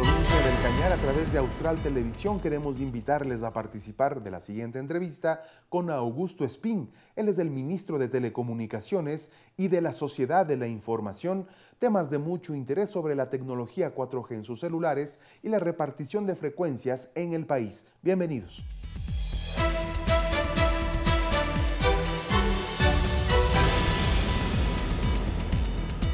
provincia del Cañar a través de Austral Televisión. Queremos invitarles a participar de la siguiente entrevista con Augusto Espín. Él es el ministro de Telecomunicaciones y de la Sociedad de la Información, temas de mucho interés sobre la tecnología 4G en sus celulares y la repartición de frecuencias en el país. Bienvenidos.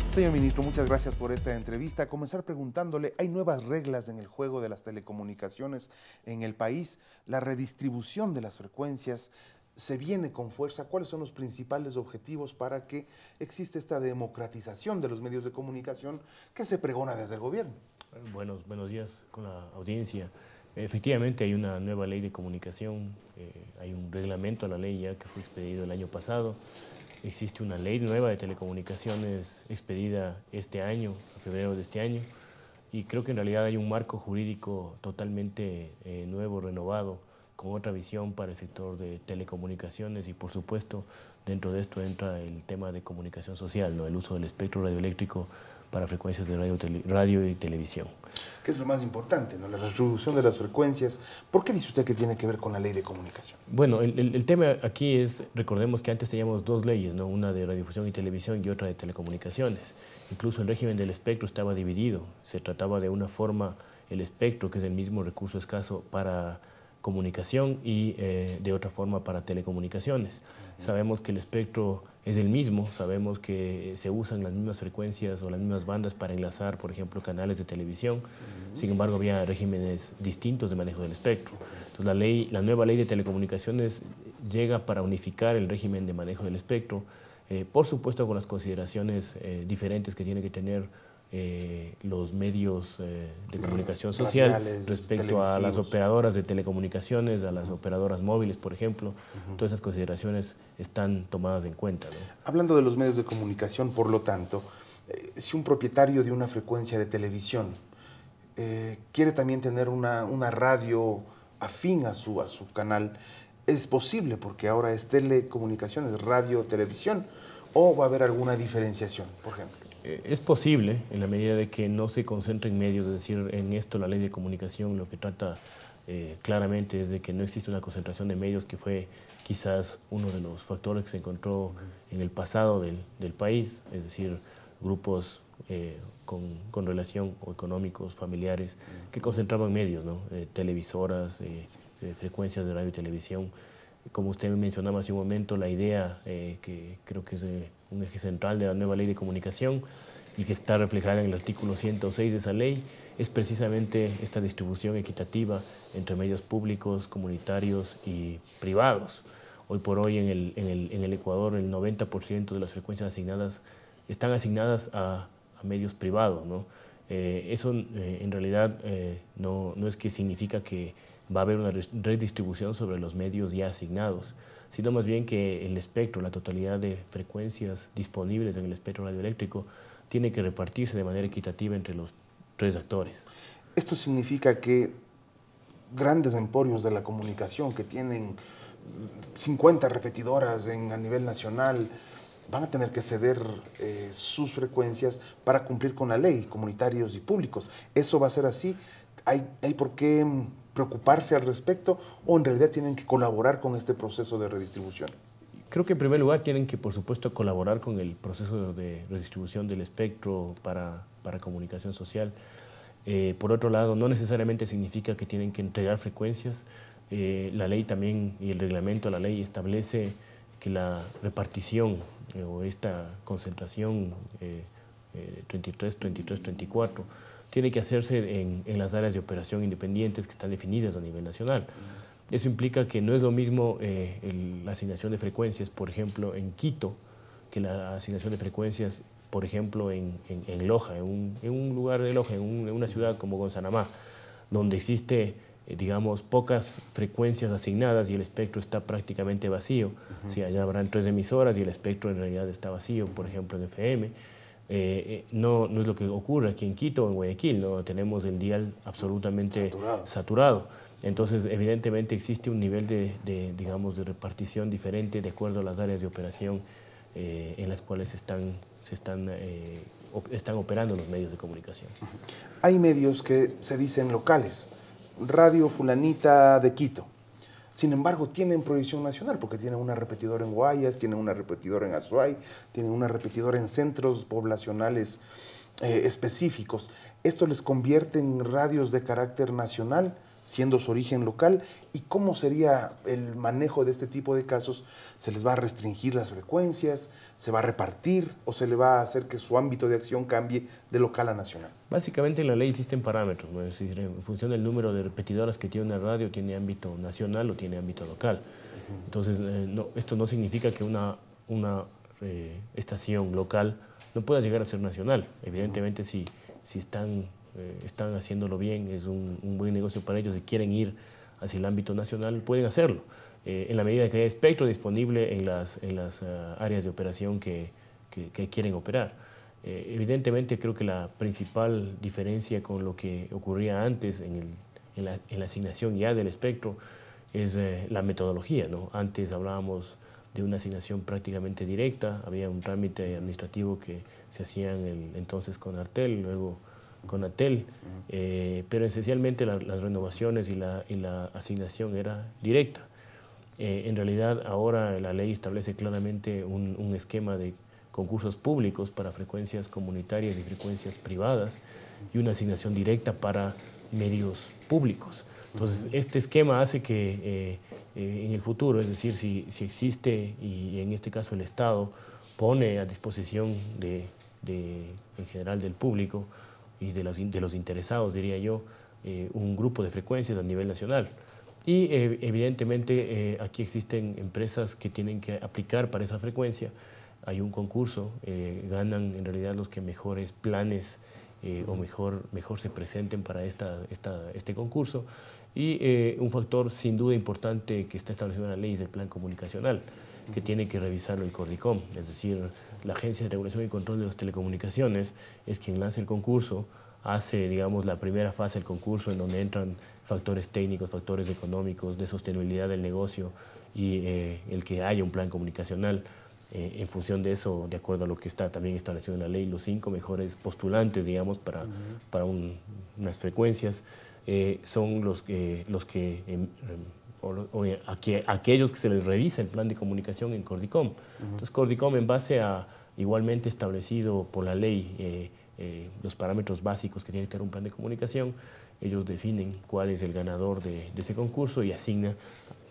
Señor ministro, muchas gracias por esta entrevista. A comenzar preguntándole, ¿hay nuevas reglas en el juego de las telecomunicaciones en el país? La redistribución de las frecuencias se viene con fuerza. ¿Cuáles son los principales objetivos para que exista esta democratización de los medios de comunicación que se pregona desde el gobierno? Buenos días con la audiencia. Efectivamente hay una nueva ley de comunicación, hay un reglamento a la ley ya que fue expedido el año pasado. Existe una ley nueva de telecomunicaciones expedida este año, en febrero de este año, y creo que en realidad hay un marco jurídico totalmente nuevo, renovado, con otra visión para el sector de telecomunicaciones y por supuesto dentro de esto entra el tema de comunicación social, ¿no? El uso del espectro radioeléctrico para frecuencias de radio y televisión. ¿Qué es lo más importante, ¿no? La redistribución de las frecuencias. ¿Por qué dice usted que tiene que ver con la ley de comunicación? Bueno, el tema aquí es, recordemos que antes teníamos dos leyes, ¿no? Una de radiodifusión y televisión y otra de telecomunicaciones. Incluso el régimen del espectro estaba dividido. Se trataba de una forma el espectro, que es el mismo recurso escaso para comunicación y de otra forma para telecomunicaciones. Sabemos que el espectro es el mismo, sabemos que se usan las mismas frecuencias o las mismas bandas para enlazar, por ejemplo, canales de televisión. Sin embargo, había regímenes distintos de manejo del espectro. Entonces, la nueva ley de telecomunicaciones llega para unificar el régimen de manejo del espectro, por supuesto con las consideraciones diferentes que tiene que tener los medios de comunicación social radiales, respecto a las operadoras de telecomunicaciones, a las operadoras móviles, por ejemplo. Todas esas consideraciones están tomadas en cuenta, ¿no? Hablando de los medios de comunicación, por lo tanto, si un propietario de una frecuencia de televisión quiere también tener una radio afín a su canal, ¿es posible? Porque ahora es telecomunicaciones, radio, televisión, ¿o va a haber alguna diferenciación, por ejemplo? Es posible, en la medida de que no se concentre en medios, es decir, en esto la ley de comunicación lo que trata claramente es de que no existe una concentración de medios, que fue quizás uno de los factores que se encontró en el pasado del país, es decir, grupos con relación o económicos, familiares, que concentraban medios, ¿no? Televisoras, frecuencias de radio y televisión. Como usted mencionaba hace un momento, la idea que creo que es un eje central de la nueva ley de comunicación y que está reflejada en el artículo 106 de esa ley es precisamente esta distribución equitativa entre medios públicos, comunitarios y privados. Hoy por hoy en el Ecuador el 90% de las frecuencias asignadas están asignadas a medios privados, ¿no? Eso en realidad no es que significa que va a haber una redistribución sobre los medios ya asignados, sino más bien que el espectro, la totalidad de frecuencias disponibles en el espectro radioeléctrico, tiene que repartirse de manera equitativa entre los tres actores. Esto significa que grandes emporios de la comunicación que tienen 50 repetidoras a nivel nacional van a tener que ceder sus frecuencias para cumplir con la ley, comunitarios y públicos. ¿Eso va a ser así? ¿Hay por qué preocuparse al respecto o en realidad tienen que colaborar con este proceso de redistribución? Creo que en primer lugar tienen que, por supuesto, colaborar con el proceso de redistribución del espectro para comunicación social. Por otro lado, no necesariamente significa que tienen que entregar frecuencias. La ley también y el reglamento de la ley establece que la repartición o esta concentración 33, 33, 34 tiene que hacerse en las áreas de operación independientes que están definidas a nivel nacional. Eso implica que no es lo mismo la asignación de frecuencias, por ejemplo, en Quito, que la asignación de frecuencias, por ejemplo, en Loja, en un lugar de Loja, en una ciudad como Gonzanamá, donde existe, digamos, pocas frecuencias asignadas y el espectro está prácticamente vacío. Sí, allá habrán 3 emisoras y el espectro en realidad está vacío, por ejemplo, en FM. No es lo que ocurre aquí en Quito o en Guayaquil, ¿no? Tenemos el dial absolutamente saturado. Entonces, evidentemente existe un nivel digamos, de repartición diferente de acuerdo a las áreas de operación en las cuales están operando los medios de comunicación. Hay medios que se dicen locales, Radio Fulanita de Quito. Sin embargo, tienen proyección nacional porque tienen una repetidora en Guayas, tienen una repetidora en Azuay, tienen una repetidora en centros poblacionales específicos. ¿Esto les convierte en radios de carácter nacional, siendo su origen local? ¿Y cómo sería el manejo de este tipo de casos? ¿Se les va a restringir las frecuencias? ¿Se va a repartir? ¿O se le va a hacer que su ámbito de acción cambie de local a nacional? Básicamente en la ley existen parámetros, ¿no? Es decir, en función del número de repetidoras que tiene una radio, tiene ámbito nacional o tiene ámbito local. Entonces, esto no significa que una estación local no pueda llegar a ser nacional. Evidentemente, si están haciéndolo bien, es un buen negocio para ellos y quieren ir hacia el ámbito nacional, pueden hacerlo. En la medida que haya espectro disponible en las áreas de operación que quieren operar. Evidentemente, creo que la principal diferencia con lo que ocurría antes en la asignación ya del espectro es la metodología, ¿no? Antes hablábamos de una asignación prácticamente directa, había un trámite administrativo que se hacía entonces con Artel, luego con Atel, pero esencialmente las renovaciones y la asignación era directa. En realidad ahora la ley establece claramente un esquema de concursos públicos para frecuencias comunitarias y frecuencias privadas y una asignación directa para medios públicos. Entonces, este esquema hace que en el futuro, es decir, si existe, y en este caso el Estado pone a disposición en general del público y de los interesados, diría yo, un grupo de frecuencias a nivel nacional. Y evidentemente aquí existen empresas que tienen que aplicar para esa frecuencia. Hay un concurso, ganan en realidad los que mejores planes o mejor se presenten para este concurso. Y un factor sin duda importante que está establecido en la ley es el plan comunicacional, que tiene que revisarlo el CORDICOM, es decir, la Agencia de Regulación y Control de las Telecomunicaciones es quien lanza el concurso, hace, digamos, la primera fase del concurso en donde entran factores técnicos, factores económicos, de sostenibilidad del negocio y el que haya un plan comunicacional. En función de eso, de acuerdo a lo que está también establecido en la ley, los 5 mejores postulantes, digamos, para unas frecuencias son aquellos que se les revisa el plan de comunicación en CORDICOM. Entonces, CORDICOM, en base a igualmente establecido por la ley los parámetros básicos que tiene que tener un plan de comunicación, ellos definen cuál es el ganador de ese concurso y asigna,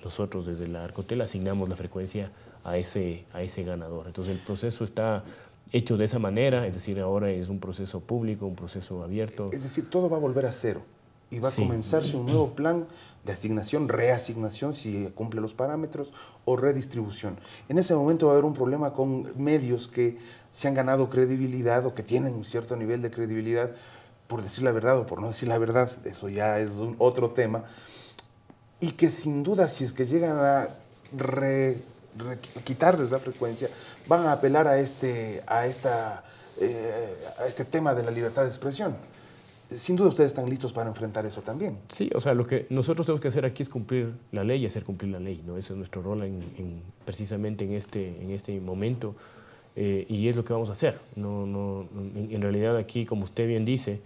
nosotros desde la Arcotel asignamos la frecuencia a ese ganador. Entonces el proceso está hecho de esa manera, es decir, ahora es un proceso público, un proceso abierto. Es decir, todo va a volver a cero y va a comenzarse un nuevo plan de asignación, reasignación, si cumple los parámetros, o redistribución. En ese momento va a haber un problema con medios que se han ganado credibilidad o que tienen un cierto nivel de credibilidad, por decir la verdad o por no decir la verdad, eso ya es otro tema, y que sin duda, si es que llegan a quitarles la frecuencia, van a apelar a este tema de la libertad de expresión. Sin duda ustedes están listos para enfrentar eso también. Sí, o sea, lo que nosotros tenemos que hacer aquí es cumplir la ley y hacer cumplir la ley, ¿no? Ese es nuestro rol precisamente en este momento y es lo que vamos a hacer. En realidad aquí, como usted bien dice,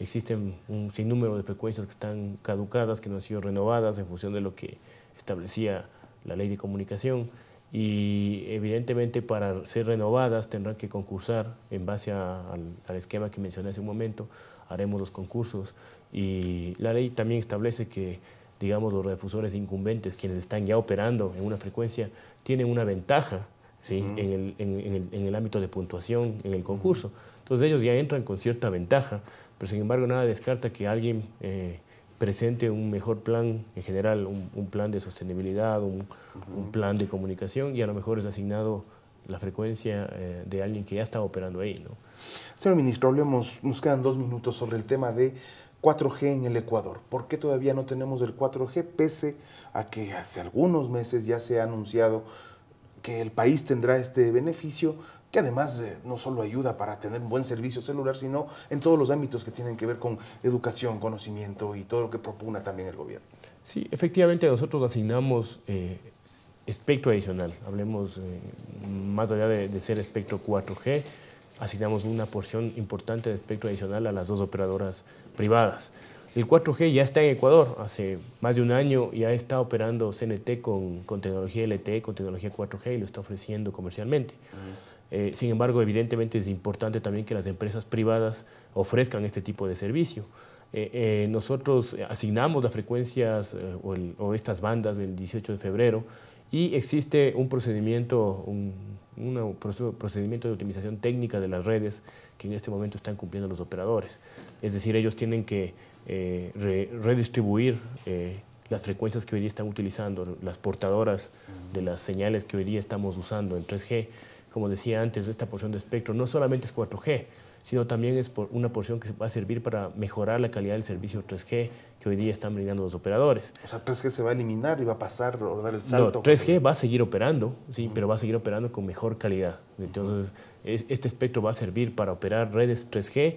existen un sinnúmero de frecuencias que están caducadas, que no han sido renovadas en función de lo que establecía la ley de comunicación y evidentemente para ser renovadas tendrán que concursar en base al esquema que mencioné hace un momento. Haremos los concursos y la ley también establece que, digamos, los radiodifusores incumbentes, quienes están ya operando en una frecuencia, tienen una ventaja, ¿sí? en el ámbito de puntuación en el concurso. Entonces ellos ya entran con cierta ventaja, pero sin embargo nada descarta que alguien presente un mejor plan en general, un plan de sostenibilidad, un plan de comunicación y a lo mejor es asignado la frecuencia de alguien que ya está operando ahí, ¿no? Señor ministro, hablemos, nos quedan 2 minutos sobre el tema de 4G en el Ecuador. ¿Por qué todavía no tenemos el 4G pese a que hace algunos meses ya se ha anunciado que el país tendrá este beneficio que además no solo ayuda para tener un buen servicio celular, sino en todos los ámbitos que tienen que ver con educación, conocimiento y todo lo que propugna también el gobierno? Sí, efectivamente nosotros asignamos espectro adicional. Hablemos más allá de ser espectro 4G, asignamos una porción importante de espectro adicional a las 2 operadoras privadas. El 4G ya está en Ecuador, hace más de un año ya está operando CNT con tecnología LTE, con tecnología 4G y lo está ofreciendo comercialmente. Sin embargo, evidentemente es importante también que las empresas privadas ofrezcan este tipo de servicio. Nosotros asignamos las frecuencias o estas bandas del 18 de febrero y existe un procedimiento, un procedimiento de optimización técnica de las redes que en este momento están cumpliendo los operadores. Es decir, ellos tienen que redistribuir las frecuencias que hoy día están utilizando, las portadoras de las señales que hoy día estamos usando en 3G. Como decía antes, esta porción de espectro no solamente es 4G, sino también es una porción que va a servir para mejorar la calidad del servicio 3G que hoy día están brindando los operadores. O sea, 3G se va a eliminar y va a pasar o dar el salto. No, 3G va a seguir operando, sí, pero va a seguir operando con mejor calidad. Entonces, este espectro va a servir para operar redes 3G,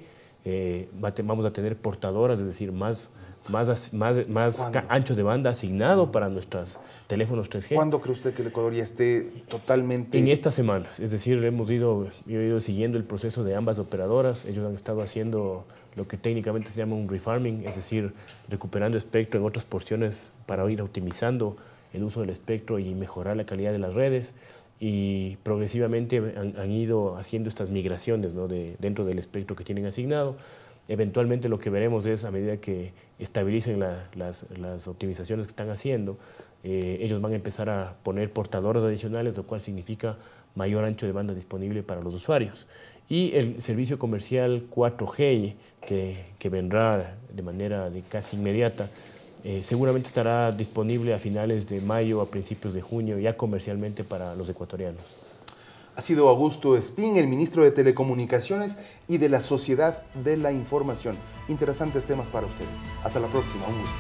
vamos a tener portadoras, es decir, más ancho de banda asignado para nuestros teléfonos 3G. ¿Cuándo cree usted que el Ecuador ya esté totalmente...? En estas semanas, es decir, yo he ido siguiendo el proceso de ambas operadoras. Ellos han estado haciendo lo que técnicamente se llama un refarming, es decir, recuperando espectro en otras porciones para ir optimizando el uso del espectro y mejorar la calidad de las redes. Y progresivamente han ido haciendo estas migraciones, ¿no?, dentro del espectro que tienen asignado. Eventualmente lo que veremos es, a medida que estabilicen las optimizaciones que están haciendo, ellos van a empezar a poner portadoras adicionales, lo cual significa mayor ancho de banda disponible para los usuarios. Y el servicio comercial 4G, que vendrá de manera casi inmediata, seguramente estará disponible a finales de mayo, a principios de junio, ya comercialmente para los ecuatorianos. Ha sido Augusto Espín, el ministro de Telecomunicaciones y de la Sociedad de la Información. Interesantes temas para ustedes. Hasta la próxima. Un gusto.